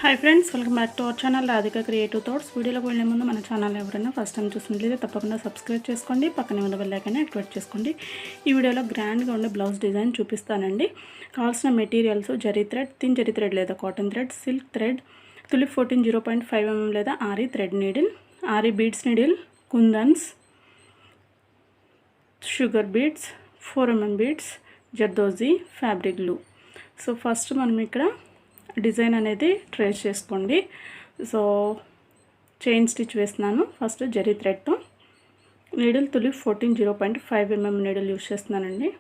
Hi friends, welcome back to our channel Radhika creative thoughts. వీడియోలోకి వెళ్ళే ముందు మన ఛానల్ ఎవరైనా ఫస్ట్ టైం చూసినట్లయితే తప్పకుండా సబ్స్క్రైబ్ చేసుకోండి, పక్కనే ఉన్న బెల్ ఐకాన్ యాక్టివేట్ చేసుకోండి. ఈ వీడియోలో గ్రాండ్గా ఉండే బ్లౌజ్ డిజైన్ చూపిస్తానండి. కావాల్సిన materials zari thread, thin zari thread లేదా cotton thread, silk thread, tulip 14 0.5 mm లేదా aari thread needle, aari beads needle, kundans, sugar beads, 4 mm beads, zardozi, fabric glue. So first మనం ఇక్కడ డిజైన్ అనేది ట్రేస్ చేసుకోండి. సో చైన్ స్టిచ్ వేస్తున్నాను. ఫస్ట్ జరీ థ్రెడ్తో needle tulip 14 0.5 mm needle use చేస్తున్నానండి.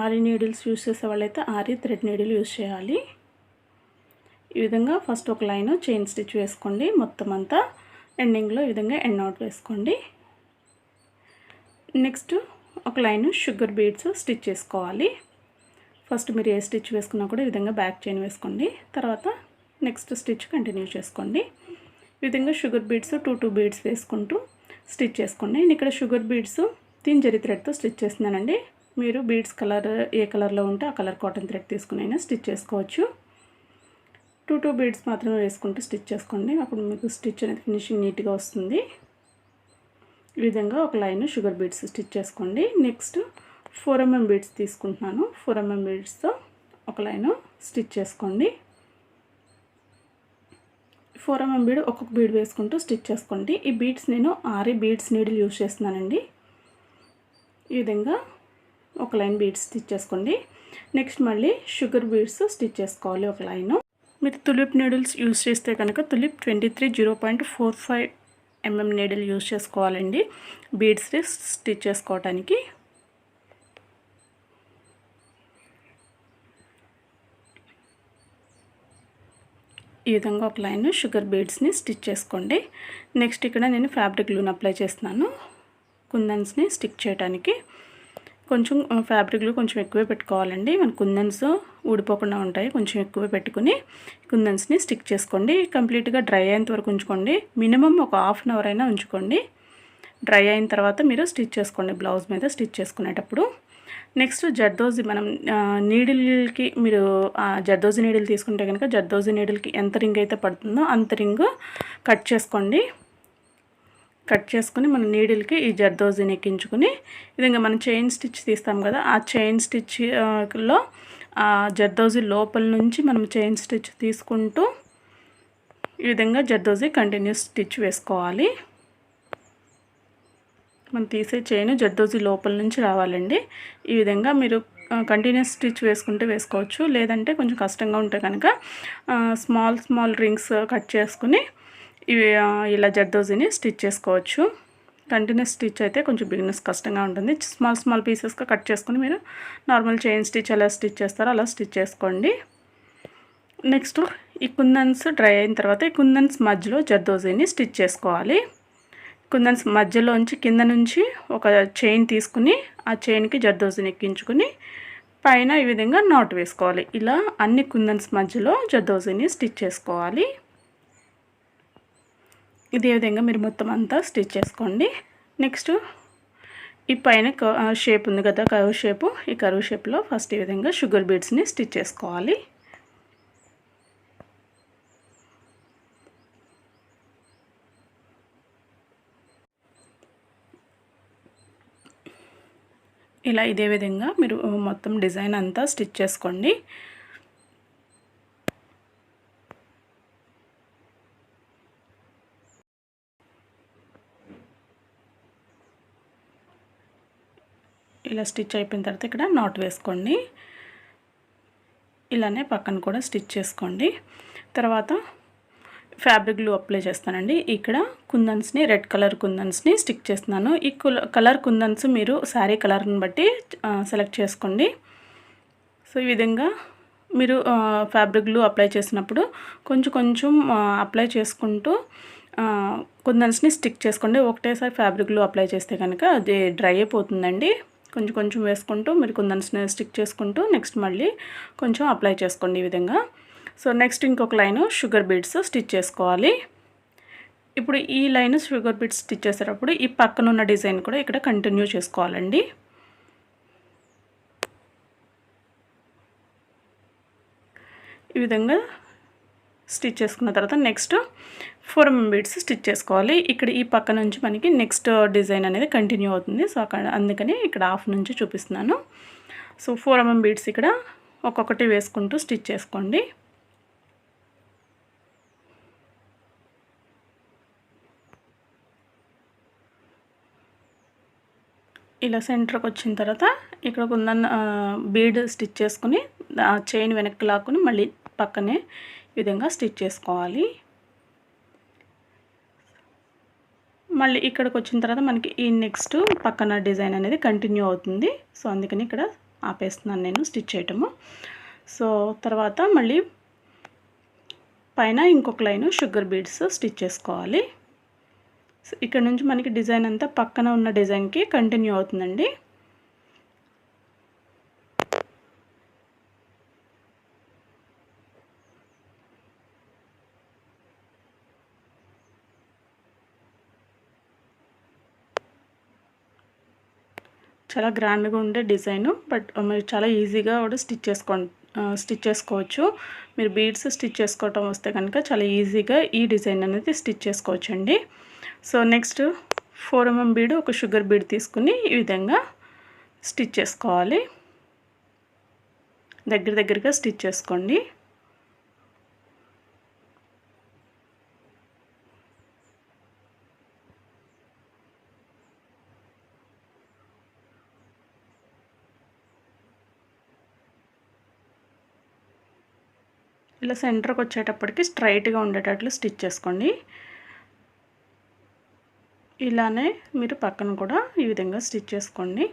Aari needles use చేసే వాళ్ళైతే ఆరీ థ్రెడ్ నీడిల్ యూస్ చేయాలి. ఈ విధంగా ఫస్ట్ ఒక లైన్ చైన్ స్టిచ్ వేసుకోండి. మొత్తం అంతా ఎండింగ్లో ఈ విధంగా ఎండ్ అవుట్ వేసుకోండి. నెక్స్ట్ ఒక లైన్ షుగర్ బీడ్స్ స్టిచ్ చేసుకోవాలి. ఫస్ట్ మీరు ఏ స్టిచ్ వేసుకున్నా కూడా ఈ విధంగా బ్యాక్ చైన్ వేసుకోండి. తర్వాత నెక్స్ట్ స్టిచ్ కంటిన్యూ చేసుకోండి. ఈ విధంగా షుగర్ బీడ్స్ 2 బీడ్స్ వేసుకుంటూ స్టిచ్ చేసుకోండి. నేను ఇక్కడ షుగర్ బీడ్స్ థిన్ జరీ థ్రెడ్తో స్టిచ్ చేస్తున్నానండి. మీరు బీడ్స్ కలర్ ఏ కలర్లో ఉంటే ఆ కలర్ కాటన్ థ్రెడ్ తీసుకుని అయినా స్టిచ్ చేసుకోవచ్చు. 2 బీడ్స్ మాత్రమే వేసుకుంటూ స్టిచ్ చేసుకోండి. అప్పుడు మీకు స్టిచ్ అనేది ఫినిషింగ్ నీట్గా వస్తుంది. ఈ విధంగా ఒక లైన్ షుగర్ బీడ్స్ స్టిచ్ చేసుకోండి. నెక్స్ట్ 4 mm బీడ్స్ తీసుకుంటున్నాను. 4 mm బీడ్స్తో ఒక లైన్ స్టిచ్ చేసుకోండి. 4 mm బీడ్ ఒక్కొక్క బీడ్ వేసుకుంటూ స్టిచ్ చేసుకోండి. ఈ బీడ్స్ నేను ఆరీ బీడ్స్ నీడిల్ యూస్ చేస్తున్నానండి. ఈ విధంగా ఒక లైన్ బీడ్స్ స్టిచ్ చేసుకోండి. నెక్స్ట్ మళ్ళీ షుగర్ బీడ్స్ స్టిచ్ చేసుకోవాలి ఒక లైన్. మీరు తులిప్ నీడిల్స్ యూస్ చేస్తే కనుక తులిప్ 23 0.45 mm నీడిల్ యూస్ చేసుకోవాలండి బీడ్స్ స్టిచ్ చేసుకోవడానికి. ఈ విధంగా ఒక లైన్ షుగర్ బీడ్స్ని స్టిచ్ చేసుకోండి. నెక్స్ట్ ఇక్కడ నేను ఫ్యాబ్రిక్ గ్లూని అప్లై చేస్తున్నాను కుందన్స్ని స్టిక్ చేయడానికి. కొంచెం ఫ్యాబ్రిక్ గ్లూ కొంచెం ఎక్కువే పెట్టుకోవాలండి. మన కుందన్స్ ఊడిపోకుండా ఉంటాయి. కొంచెం ఎక్కువే పెట్టుకుని కుందన్స్ని స్టిక్ చేసుకోండి. కంప్లీట్గా డ్రై అయ్యేంత వరకు ఉంచుకోండి. మినిమం ఒక ½ an hour అయినా ఉంచుకోండి. డ్రై అయిన తర్వాత మీరు స్టిచ్ చేసుకోండి బ్లౌజ్ మీద స్టిచ్ చేసుకునేటప్పుడు. నెక్స్ట్ జర్దోజీ మనం నీడిల్కి మీరు జర్దోజీ నీడిల్ తీసుకుంటే కనుక జర్దోజీ నీడిల్కి ఎంత రింగ్ అయితే పడుతుందో అంత రింగ్ కట్ చేసుకోండి. కట్ చేసుకుని మన నీడిల్కి ఈ జర్దోజీని ఎక్కించుకుని ఈ విధంగా మనం చైన్ స్టిచ్ తీస్తాం కదా, ఆ చైన్ స్టిచ్లో జర్దోజీ లోపల నుంచి మనం చైన్ స్టిచ్ తీసుకుంటూ ఈ విధంగా జర్దోజీ కంటిన్యూస్ స్టిచ్ వేసుకోవాలి. మనం తీసే చైన్ జర్దోజీ లోపల నుంచి రావాలండి. ఈ విధంగా మీరు కంటిన్యూస్ స్టిచ్ వేసుకుంటే వేసుకోవచ్చు. లేదంటే కొంచెం కష్టంగా ఉంటే కనుక స్మాల్ రింగ్స్ కట్ చేసుకుని ఇవి ఇలా జర్దోజీని స్టిచ్ చేసుకోవచ్చు. కంటిన్యూస్ స్టిచ్ అయితే కొంచెం బిగినర్స్ కష్టంగా ఉంటుంది. స్మాల్ పీసెస్గా కట్ చేసుకుని మీరు నార్మల్ చైన్ స్టిచ్ ఎలా స్టిచ్ చేస్తారో అలా స్టిచ్ చేసుకోండి. నెక్స్ట్ ఈ కుందన్స్ డ్రై అయిన తర్వాత ఈ కుందన్స్ మధ్యలో జర్దోజీని స్టిచ్ చేసుకోవాలి. కుందన్స్ మధ్యలోంచి కింద నుంచి ఒక చైన్ తీసుకుని ఆ చైన్కి జర్దోజీని ఎక్కించుకుని పైన ఈ విధంగా నాట్ వేసుకోవాలి. ఇలా అన్ని కుందన్స్ మధ్యలో జర్దోజీని స్టిచ్ చేసుకోవాలి. ఇదే విధంగా మీరు మొత్తం అంతా స్టిచ్ చేసుకోండి. నెక్స్ట్ ఈ పైన షేప్ ఉంది కదా, కర్వ్ షేపు, ఈ కర్వ్ షేప్లో ఫస్ట్ ఈ విధంగా షుగర్ బీడ్స్ని స్టిచ్ చేసుకోవాలి. ఇలా ఇదే విధంగా మీరు మొత్తం డిజైన్ అంతా స్టిచ్ చేసుకోండి. ఇలా స్టిచ్ అయిపోయిన తర్వాత ఇక్కడ నాట్ వేసుకోండి. ఇలానే పక్కన కూడా స్టిచ్ చేసుకోండి. తర్వాత ఫ్యాబ్రిక్ గ్లూ అప్లై చేస్తానండి. ఇక్కడ కుందన్స్ని రెడ్ కలర్ కుందన్స్ని స్టిక్ చేస్తున్నాను. ఈ కలర్ కుందన్స్ మీరు శారీ కలర్ని బట్టి సెలెక్ట్ చేసుకోండి. సో ఈ విధంగా మీరు ఫ్యాబ్రిక్ గ్లూ అప్లై చేసినప్పుడు కొంచెం అప్లై చేసుకుంటూ కుందన్స్ని స్టిక్ చేసుకోండి. ఒకటేసారి ఫ్యాబ్రిక్ గ్లూ అప్లై చేస్తే కనుక అది డ్రై అయిపోతుందండి. కొంచెం వేసుకుంటూ మీరు కుందన్స్ని స్టిక్ చేసుకుంటూ నెక్స్ట్ మళ్ళీ కొంచెం అప్లై చేసుకోండి ఈ విధంగా. సో నెక్స్ట్ ఇంకొక లైన్ షుగర్ బీడ్స్ స్టిచ్ చేసుకోవాలి. ఇప్పుడు ఈ లైన్ షుగర్ బీడ్స్ స్టిచ్ చేసేటప్పుడు ఈ పక్కన ఉన్న డిజైన్ కూడా ఇక్కడ కంటిన్యూ చేసుకోవాలండి. ఈ విధంగా స్టిచ్ చేసుకున్న తర్వాత నెక్స్ట్ 4 mm బీడ్స్ స్టిచ్ చేసుకోవాలి. ఇక్కడ ఈ పక్క నుంచి మనకి నెక్స్ట్ డిజైన్ అనేది కంటిన్యూ అవుతుంది. సో అక్కడ అందుకని ఇక్కడ హాఫ్ నుంచి చూపిస్తున్నాను. సో 4 mm బీడ్స్ ఇక్కడ ఒక్కొక్కటి వేసుకుంటూ స్టిచ్ చేసుకోండి. ఇలా సెంటర్కి వచ్చిన తర్వాత ఇక్కడ కుందన్ బీడ్ స్టిచ్ చేసుకుని చైన్ వెనక్కి లాక్కుని మళ్ళీ పక్కనే ఈ విధంగా స్టిచ్ చేసుకోవాలి. మళ్ళీ ఇక్కడికి వచ్చిన తర్వాత మనకి ఈ నెక్స్ట్ పక్కన డిజైన్ అనేది కంటిన్యూ అవుతుంది. సో అందుకని ఇక్కడ ఆపేస్తున్నాను నేను స్టిచ్ చేయటము. సో తర్వాత మళ్ళీ పైన ఇంకొక లైన్ షుగర్ బీడ్స్ స్టిచ్ చేసుకోవాలి. సో ఇక్కడ నుంచి మనకి డిజైన్ అంతా పక్కన ఉన్న డిజైన్కి కంటిన్యూ అవుతుందండి. చాలా గ్రాండ్గా ఉండే డిజైను, బట్ మీరు చాలా ఈజీగా కూడా స్టిచ్ చేసుకోవచ్చు. మీరు బీడ్స్ స్టిచ్ చేసుకోవటం వస్తే కనుక చాలా ఈజీగా ఈ డిజైన్ అనేది స్టిచ్ చేసుకోవచ్చు అండి. సో నెక్స్ట్ 4 mm బీడ్ ఒక షుగర్ బీడ్ తీసుకుని ఈ విధంగా స్టిచ్ చేసుకోవాలి. దగ్గరగా స్టిచ్ చేసుకోండి. ఇలా సెంటర్కి వచ్చేటప్పటికి స్ట్రైట్గా ఉండేటట్లు స్టిచ్ చేసుకోండి. ఇలానే మీరు పక్కన కూడా ఈ విధంగా స్టిచ్ చేసుకోండి.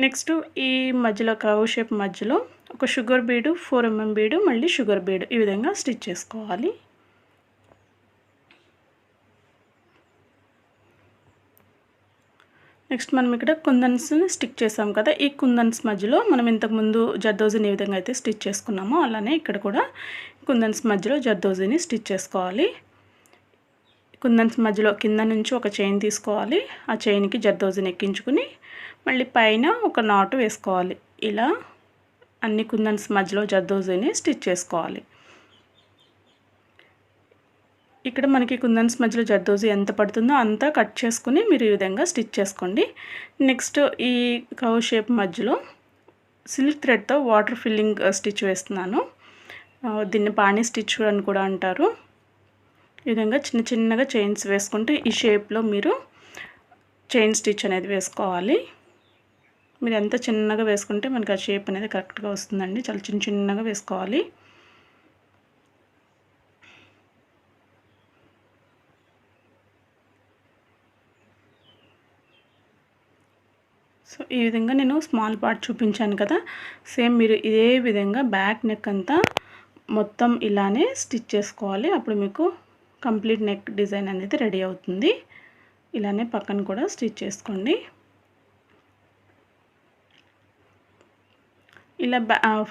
నెక్స్ట్ ఈ మధ్యలో కర్వ్ షేప్ మధ్యలో ఒక షుగర్ బీడు 4 mm బీడు మళ్ళీ షుగర్ బీడు ఈ విధంగా స్టిచ్ చేసుకోవాలి. నెక్స్ట్ మనం ఇక్కడ కుందన్స్ని స్టిక్ చేసాం కదా, ఈ కుందన్స్ మధ్యలో మనం ఇంతకుముందు జర్దోజీని ఏ విధంగా అయితే స్టిచ్ చేసుకున్నామో అలానే ఇక్కడ కూడా కుందన్స్ మధ్యలో జర్దోజీని స్టిచ్ చేసుకోవాలి. కుందన్స్ మధ్యలో కింద నుంచి ఒక చైన్ తీసుకోవాలి. ఆ చైన్కి జర్దోజీని ఎక్కించుకుని మళ్ళీ పైన ఒక నాటు వేసుకోవాలి. ఇలా అన్ని కుందన్స్ మధ్యలో జర్దోజీని స్టిచ్ చేసుకోవాలి. ఇక్కడ మనకి కుందన్స్ మధ్యలో జర్దోజీ ఎంత పడుతుందో అంతా కట్ చేసుకుని మీరు ఈ విధంగా స్టిచ్ చేసుకోండి. నెక్స్ట్ ఈ కర్వ్ షేప్ మధ్యలో సిల్క్ థ్రెడ్తో వాటర్ ఫిల్లింగ్ స్టిచ్ వేస్తున్నాను. దీన్ని పానీ స్టిచ్ అని కూడా అంటారు. ఈ విధంగా చిన్నగా చైన్స్ వేసుకుంటూ ఈ షేప్లో మీరు చైన్ స్టిచ్ అనేది వేసుకోవాలి. మీరు ఎంత చిన్నగా వేసుకుంటే మనకి ఆ షేప్ అనేది కరెక్ట్గా వస్తుందండి. చాలా చిన్నగా వేసుకోవాలి. సో ఈ విధంగా నేను స్మాల్ పార్ట్ చూపించాను కదా, సేమ్ మీరు ఇదే విధంగా బ్యాక్ నెక్ అంతా మొత్తం ఇలానే స్టిచ్ చేసుకోవాలి. అప్పుడు మీకు కంప్లీట్ నెక్ డిజైన్ అనేది రెడీ అవుతుంది. ఇలానే పక్కన కూడా స్టిచ్ చేసుకోండి. ఇలా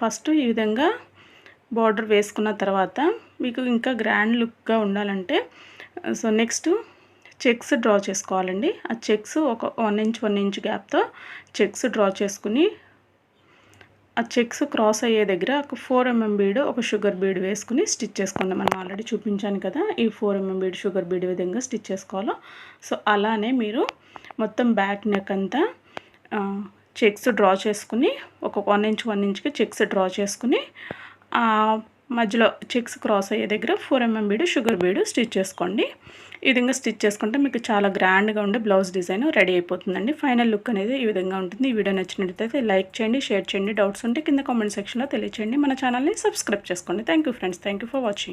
ఫస్ట్ ఈ విధంగా బార్డర్ వేసుకున్న తర్వాత మీకు ఇంకా గ్రాండ్ లుక్గా ఉండాలంటే సో నెక్స్ట్ చెక్స్ డ్రా చేసుకోవాలండి. ఆ చెక్స్ ఒక 1 ఇంచ్ గ్యాప్తో చెక్స్ డ్రా చేసుకుని ఆ చెక్స్ క్రాస్ అయ్యే దగ్గర ఒక 4 mm బీడ్ ఒక షుగర్ బీడ్ వేసుకుని స్టిచ్ చేసుకోండి. మనం ఆల్రెడీ చూపించాను కదా ఈ 4 mm బీడ్ షుగర్ బీడ్ విధంగా స్టిచ్ చేసుకోవాలో. సో అలానే మీరు మొత్తం బ్యాక్ నెక్ అంతా చెక్స్ డ్రా చేసుకుని ఒక 1 ఇంచ్కి చెక్స్ డ్రా చేసుకుని మధ్యలో చెక్స్ క్రాస్ అయ్యే దగ్గర 4 mm bead sugar bead stitch చేసుకోండి. ఈ విధంగా స్టిచ్ చేసుకుంటే మీకు చాలా గ్రాండ్గా ఉండే బ్లౌజ్ డిజైన్ రెడీ అయిపోతుందండి. ఫైనల్ లుక్ అనేది ఈ విధంగా ఉంటుంది. ఈ వీడియో నచ్చినట్లయితే లైక్ చేయండి, షేర్ చేయండి. డౌట్స్ ఉంటే కింద కామెంట్ సెక్షన్లో తెలియచేయండి. మన ఛానల్ని సబ్స్క్రైబ్ చేసుకోండి. Thank you friends. Thank you for watching.